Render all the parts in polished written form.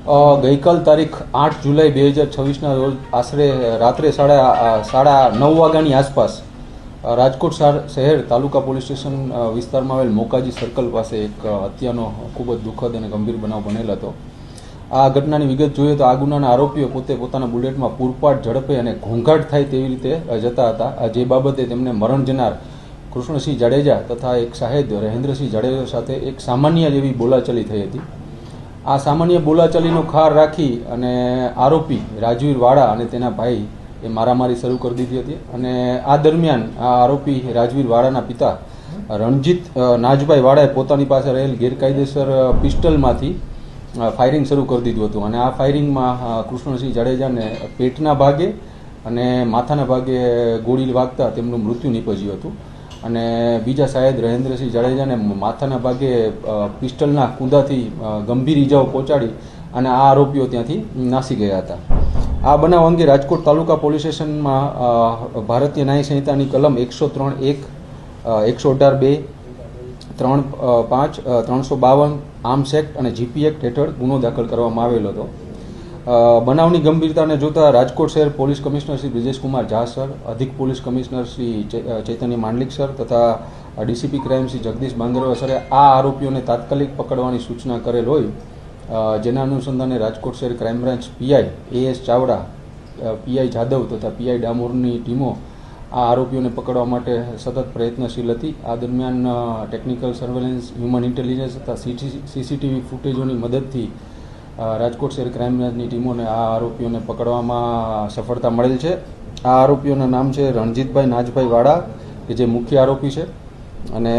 ગઈકાલ તારીખ 8 જુલાઈ 2026ના રોજ આશરે રાત્રે સાડા 9 વાગ્યાની આસપાસ રાજકોટ શહેર તાલુકા પોલીસ સ્ટેશન વિસ્તારમાં આવેલ મોકાજી સર્કલ પાસે એક હત્યાનો ખૂબ જ દુઃખદ અને ગંભીર બનાવ બનેલ હતો. આ ઘટનાની વિગત જોઈએ તો આ ગુનાના આરોપીઓ પોતાના બુલેટમાં પૂરપાટ ઝડપે અને ઘોંઘાટ થાય તેવી રીતે જતા હતા, જે બાબતે તેમને મરણ જનાર કૃષ્ણસિંહ જાડેજા તથા એક સાહેબ રહેન્દ્રસિંહ જાડેજા સાથે એક સામાન્ય જેવી બોલાચાલી થઈ હતી. આ સામાન્ય બોલાચાલીનો ખાર રાખી અને આરોપી રાજવીર વાડા અને તેના ભાઈ એ મારામારી શરૂ કરી દીધી હતી. અને આ દરમિયાન આ આરોપી રાજવીર વાડાના પિતા રણજીત નાજભાઈ વાડાએ પોતાની પાસે રહેલ ગેરકાયદેસર પિસ્ટલમાંથી ફાયરિંગ શરૂ કરી દીધું હતું. અને આ ફાયરિંગમાં કૃષ્ણસિંહ જાડેજાને પેટના ભાગે અને માથાના ભાગે ગોળી વાગતા તેમનું મૃત્યુ નીપજ્યું હતું. અને બીજા સાહેબ રહેન્દ્રસિંહ જાડેજાને માથાના ભાગે પિસ્ટલના કૂંદાથી ગંભીર ઈજાઓ પહોંચાડી અને આ આરોપીઓ ત્યાંથી નાસી ગયા હતા. આ બનાવ અંગે રાજકોટ તાલુકા પોલીસ સ્ટેશનમાં ભારતીય ન્યાય સંહિતાની કલમ 103(1), 118(2), 3(5), 352 આર્મ્સ એક્ટ અને જીપી એક્ટ હેઠળ ગુનો દાખલ કરવામાં આવેલો હતો. બનાવની ગંભીરતાને જોતા રાજકોટ શહેર police commissioner Shri Brijeshkumar Jha sir, અધિક પોલીસ કમિશનર શ્રી ચૈતન્ય માંડલિક સર તથા ડીસીપી ક્રાઇમ શ્રી જગદીશ બાંગરવા સરે આ આરોપીઓને તાત્કાલિક પકડવાની સૂચના કરેલ હોય, જેના અનુસંધાને રાજકોટ શહેર crime branch PI AS Chavda, PI Jadav તથા પીઆઈ ડામોરની ટીમો આ આરોપીઓને પકડવા માટે સતત પ્રયત્નશીલ હતી. આ દરમિયાન ટેકનિકલ સર્વેલન્સ, હ્યુમન ઇન્ટેલિજન્સ તથા સીસીટીવી ફૂટેજોની મદદથી રાજકોટ શહેર ક્રાઇમ બ્રાન્ચની ટીમોને આ આરોપીઓને પકડવામાં સફળતા મળેલ છે. આ આરોપીઓના નામ છે રણજીતભાઈ નાજભાઈ વાડા, કે જે મુખ્ય આરોપી છે, અને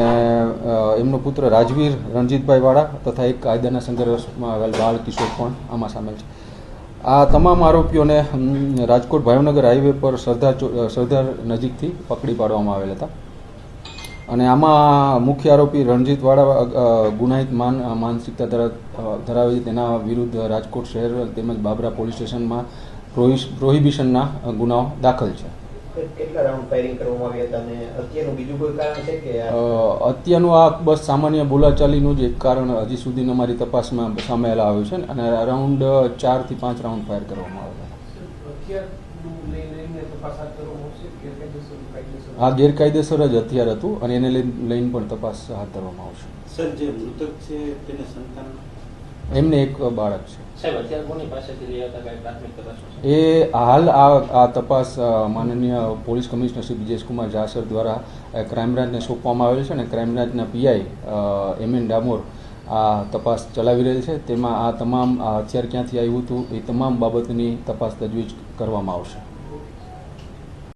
એમનો પુત્ર રાજવીર રણજીતભાઈ વાડા તથા એક કાયદાના સંઘર્ષમાં આવેલ બાળ કિશોર પણ આમાં સામેલ છે. આ તમામ આરોપીઓને રાજકોટ ભાવનગર હાઈવે પર સરદાર નજીકથી પકડી પાડવામાં આવેલ હતા. અને આમાં મુખ્ય આરોપી રણજીત વાડા ગુનાહિત માનસિકતા ધરાવે છે. તેના વિરુદ્ધ રાજકોટ શહેર તેમજ બાબરા પોલીસ સ્ટેશનમાં પ્રોહિબિશનના ગુનાઓ દાખલ છે. હત્યાનું આ બસ સામાન્ય બોલાચાલીનું જ એક કારણ હજી સુધી અમારી તપાસમાં સામે આવ્યું છે. અને અરાઉન્ડ 4 થી 5 રાઉન્ડ ફાયર કરવામાં આવેલા. આ ગેરકાયદેસર જ હથિયાર હતું અને એને લઈને પણ તપાસ હાથ ધરવામાં આવશે. સર, જે મૃતક છે તેને સંતાન? એમને એક બાળક છે. એ હાલ આ તપાસ માનનીય police commissioner Shri Brijeshkumar Jha sir દ્વારા ક્રાઇમ બ્રાન્ચને સોંપવામાં આવેલ છે. અને ક્રાઇમ બ્રાન્ચના પીઆઈ MN ડામોર આ તપાસ ચલાવી રહેલ છે. તેમાં આ તમામ હથિયાર ક્યાંથી આવ્યું હતું એ તમામ બાબતની તપાસ તજવીજ કરવામાં આવશે.